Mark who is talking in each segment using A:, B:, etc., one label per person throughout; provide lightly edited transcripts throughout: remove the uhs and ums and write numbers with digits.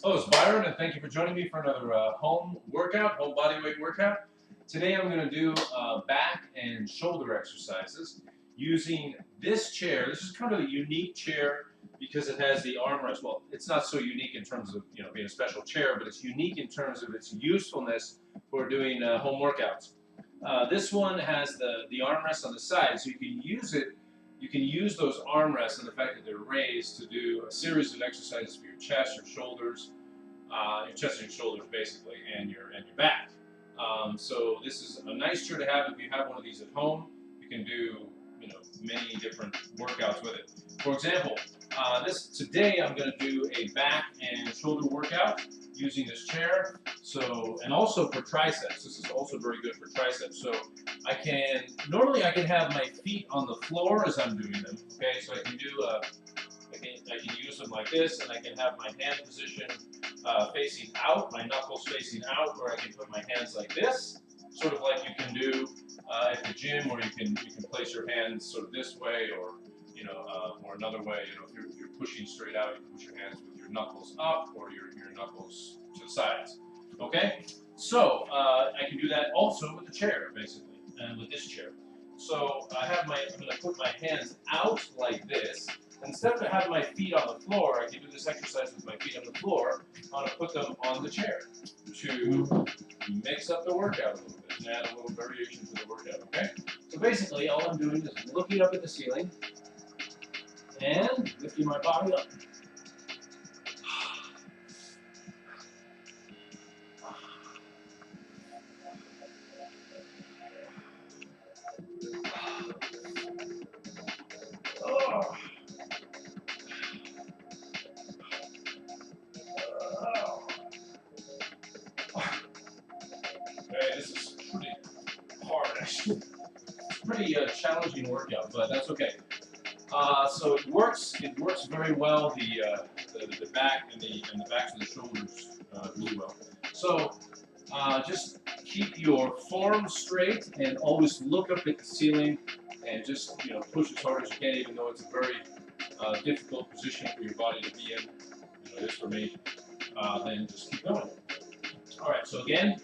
A: Hello, it's Byron, and thank you for joining me for another home workout, home body weight workout. Today I'm going to do back and shoulder exercises using this chair. This is kind of a unique chair because it has the armrest. Well, it's not so unique in terms of being a special chair, but it's unique in terms of its usefulness for doing home workouts. This one has the armrest on the side, so you can use it. You can use those armrests and the fact that they're raised to do a series of exercises for your chest, your shoulders, your chest and your shoulders basically, and your back. So this is a nice chair to have if you have one of these at home. You can do many different workouts with it. For example, today I'm going to do a back and shoulder workout using this chair. So, and also for triceps. This is also very good for triceps. So normally I can have my feet on the floor as I'm doing them. Okay, so I can do I can use them like this, and I can have my hand position facing out, my knuckles facing out, or I can put my hands like this, sort of like you can do at the gym, where you can place your hands sort of this way, or or another way. If you're pushing straight out, you can push your hands with your knuckles up, or your knuckles to the sides. Okay, so I can do that also with the chair, basically, and with this chair. So I'm going to put my hands out like this. Instead of having my feet on the floor, I can do this exercise with my feet on the floor. I'm going to put them on the chair to mix up the workout a little bit and add a little variation to the workout, okay? So basically, all I'm doing is looking up at the ceiling and lifting my body up. Okay, this is pretty hard, actually. It's a pretty challenging workout, but that's okay. So it works. It works very well. The back and the backs and the shoulders really well. So just keep your form straight and always look up at the ceiling and just push as hard as you can, even though it's a very difficult position for your body to be in. It is for me. Then just keep going. All right. So again,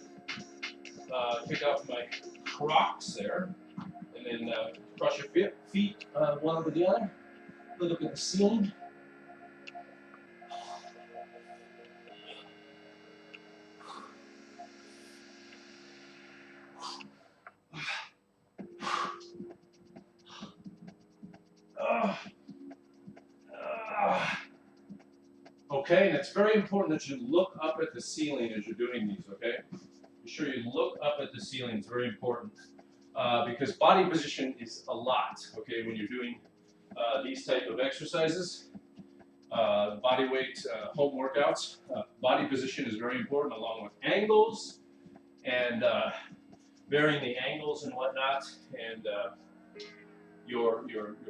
A: kick off my Crocs there, and then cross your feet one over the other. Look at the ceiling. Okay, and it's very important that you look up at the ceiling as you're doing these, okay? Be sure you look up at the ceiling. It's very important because body position is a lot, okay, when you're doing these type of exercises, body weight home workouts. Body position is very important, along with angles and varying the angles and whatnot, and your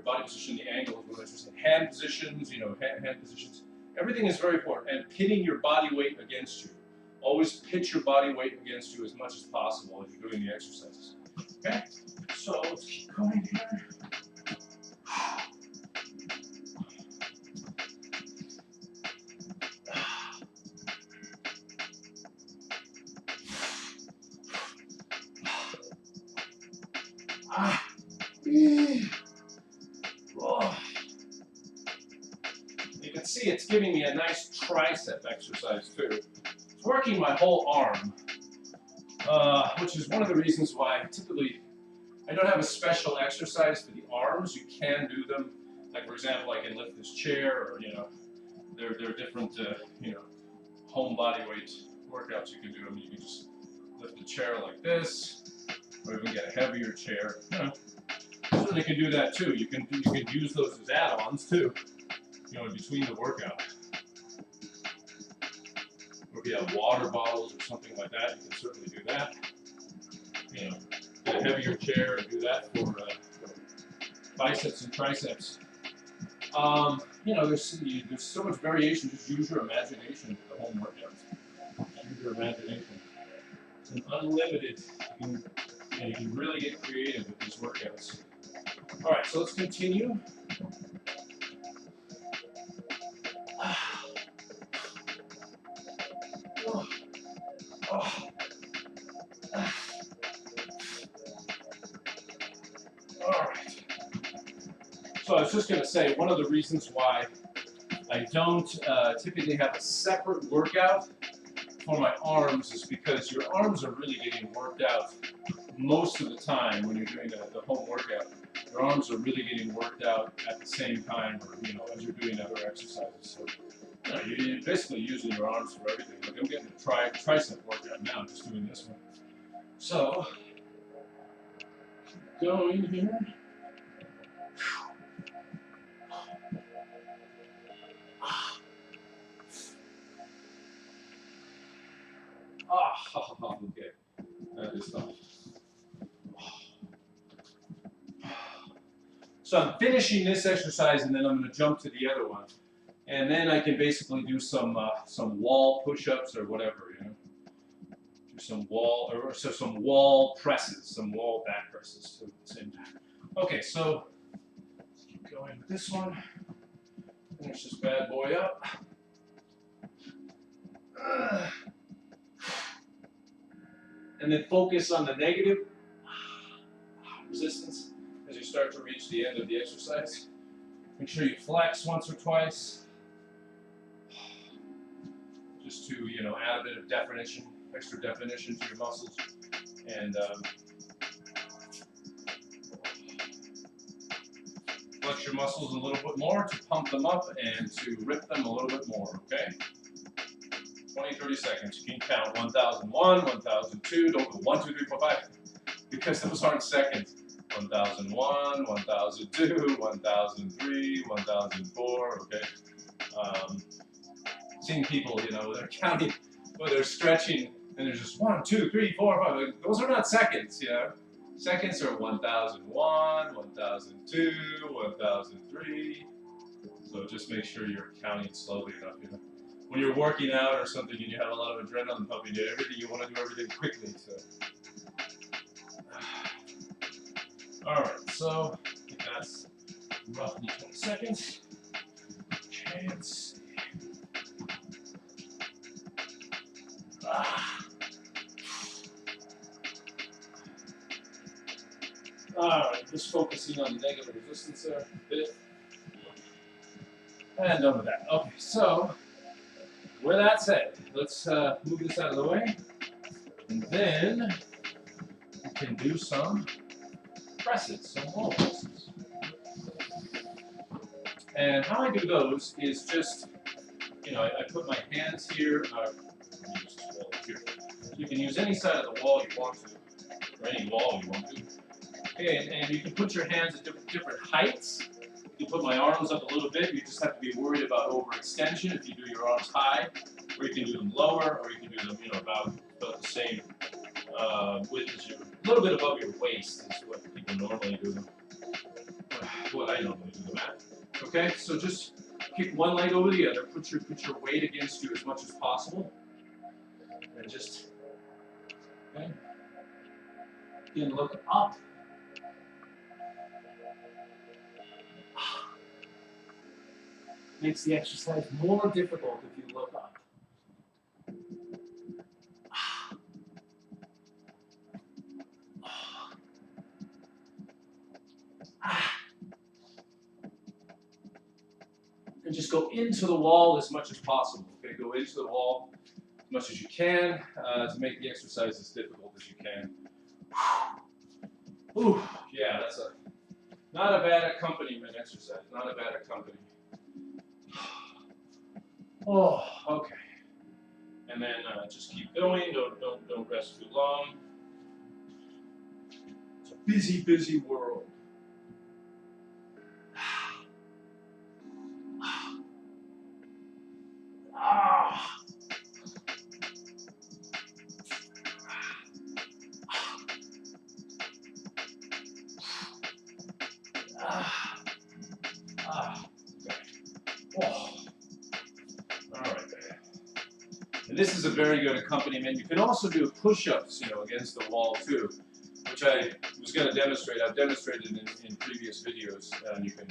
A: body position, the angles, whether it's hand positions, hand positions. Everything is very important, and pitting your body weight against you. Always pitch your body weight against you as much as possible as you're doing the exercises. Okay, so let's keep going here. You can see it's giving me a nice tricep exercise too. It's working my whole arm, which is one of the reasons why typically I don't have a special exercise for the arms. You can do them, like for example, I can lift this chair, or there are different home body weight workouts you can do. I mean, you can just lift the chair like this, or even get a heavier chair. So they can do that too. You can use those as add-ons too. In between the workout. Or if you have water bottles or something like that, you can certainly do that. Get a heavier chair and do that for biceps and triceps. There's so much variation. Just use your imagination for the home workouts. Use your imagination. It's an unlimited. You can really get creative with these workouts. All right, so let's continue. Oh. Oh. All right. So I was just going to say, one of the reasons why I don't typically have a separate workout for my arms is because your arms are really getting worked out most of the time when you're doing the home workout. Your arms are really getting worked out at the same time, or as you're doing other exercises. So you're basically using your arms for everything. Like I'm getting a tricep workout now, just doing this one. So going here. Okay. That is tough. So I'm finishing this exercise, and then I'm going to jump to the other one, and then I can basically do some wall push-ups or whatever, do some wall presses, some wall back presses too at the same time. Okay, so keep going with this one. Finish this bad boy up. And then focus on the negative resistance as you start to reach the end of the exercise. Make sure you flex once or twice, just to add a bit of definition, extra definition to your muscles, and flex your muscles a little bit more to pump them up and to rip them a little bit more. Okay. 20, 30 seconds. You can count 1001, 1002. Don't go 1, 2, 3, 4, 5, because those aren't seconds. 1001, 1002, 1003, 1004. Okay. Seeing people, they're counting, or they're stretching, and they're just 1, 2, 3, 4, 5. Those are not seconds. Seconds are 1001, 1002, 1003. So just make sure you're counting slowly enough. When you're working out or something and you have a lot of adrenaline pumping, you want to do everything quickly. So, all right. So that's roughly 20 seconds. Okay, let's see. All right, just focusing on the negative resistance there a bit. And done with that. Okay, so with that said, let's move this out of the way, and then we can do some presses, some wall presses. And how I do those is just, I put my hands here. Let me use this wall here. You can use any side of the wall you want to, or any wall you want to. Okay, and you can put your hands at different heights. You put my arms up a little bit. You just have to be worried about overextension if you do your arms high, or you can do them lower, or you can do them, about the same width as a little bit above your waist is what people normally do them. What I normally do them at. Okay, so just kick one leg over the other. Put your weight against you as much as possible, and just again look up. Makes the exercise more difficult if you look up. And just go into the wall as much as possible. Okay, go into the wall as much as you can to make the exercise as difficult as you can. Ooh, yeah, that's not a bad accompaniment exercise. Not a bad accompaniment. Oh, okay. And then just keep going. Don't rest too long. It's a busy, busy world. And this is a very good accompaniment. You can also do push-ups, against the wall too, which I was going to demonstrate. I've demonstrated in previous videos. And you can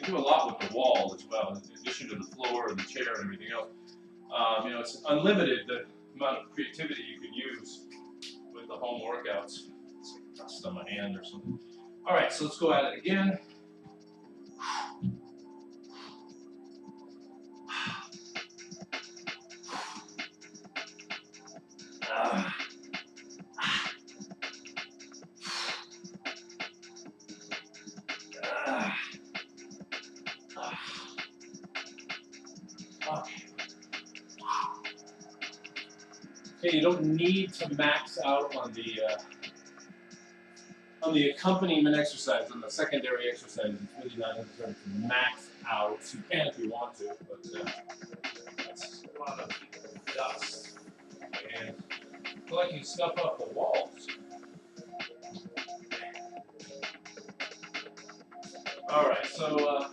A: do a lot with the wall as well, in addition to the floor and the chair and everything else. You know, it's unlimited the amount of creativity you can use with the home workouts. It's dust on my hand or something. All right, so let's go at it again. Okay, you don't need to max out on the accompaniment exercise, on the secondary exercise. It's really not necessary to max out. You can if you want to, but that's a lot of dust. And I feel like you scuff up the walls. All right, so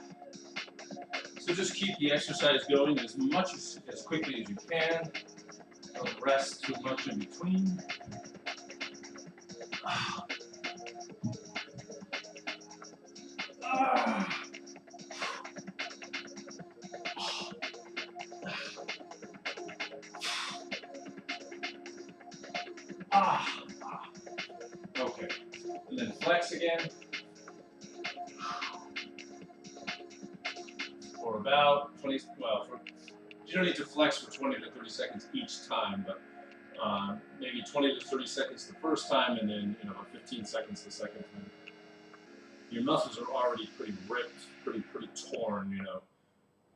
A: just keep the exercise going as much as quickly as you can. Don't rest too much in between. Okay, and then flex again. For about 20, you don't need to flex for 20 to 30 seconds each time, but maybe 20 to 30 seconds the first time, and then 15 seconds the second time. Your muscles are already pretty ripped, pretty torn,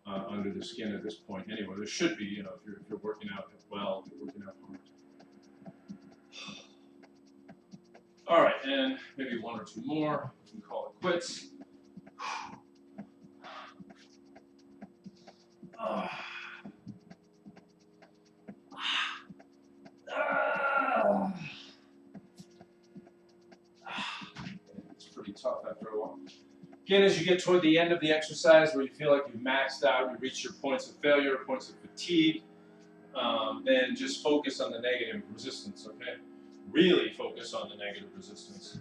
A: under the skin at this point. Anyway, there should be, if you're working out well, if you're working out hard. All right, and maybe one or two more. We can call it quits. It's pretty tough after a while. Again, as you get toward the end of the exercise where you feel like you've maxed out, you reach your points of failure, points of fatigue, then just focus on the negative resistance, okay? Really focus on the negative resistance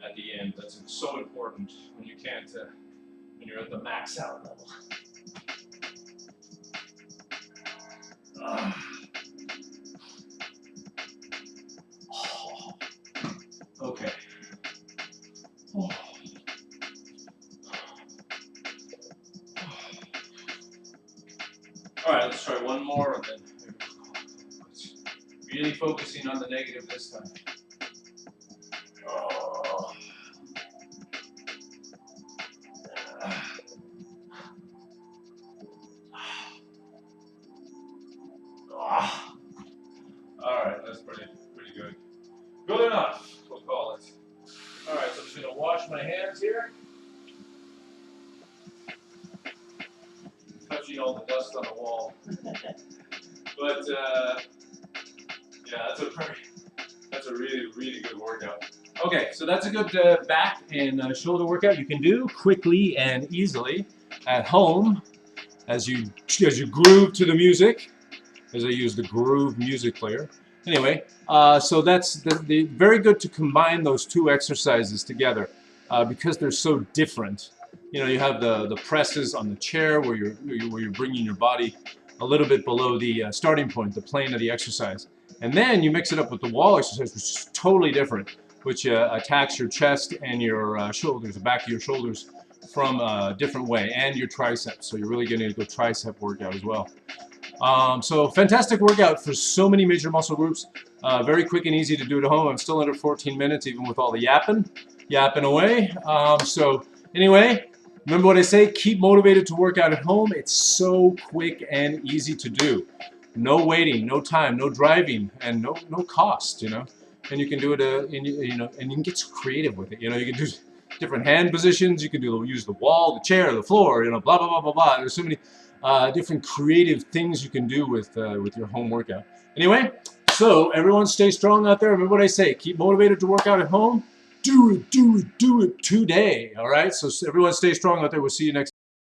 A: at the end. That's so important when you can't, when you're at the max out level. Okay. All right, let's try one more, and then really focusing on the negative this time. All right, that's pretty good. Good enough, we'll call it. All right, so I'm just going to wash my hands here. Touching all the dust on the wall. But yeah, that's a really good workout. Okay, so that's a good back and shoulder workout you can do quickly and easily at home as you groove to the music. As I use the Groove music player. Anyway, so that's very good to combine those two exercises together because they're so different. You have the presses on the chair where you're bringing your body a little bit below the starting point, the plane of the exercise, and then you mix it up with the wall exercise, which is totally different, which attacks your chest and your shoulders, the back of your shoulders, from a different way, and your triceps. So you're really getting a good tricep workout as well. So fantastic workout for so many major muscle groups. Very quick and easy to do at home. I'm still under 14 minutes, even with all the yapping away. So anyway, remember what I say, keep motivated to work out at home. It's so quick and easy to do. No waiting, no time, no driving, and no cost, And you can do it, and you can get so creative with it. You can do different hand positions. You can use the wall, the chair, the floor, blah, blah, blah, blah, blah. There's so many different creative things you can do with your home workout. Anyway, so everyone stay strong out there. Remember what I say, keep motivated to work out at home. Do it today, all right? So everyone stay strong out there. We'll see you next time.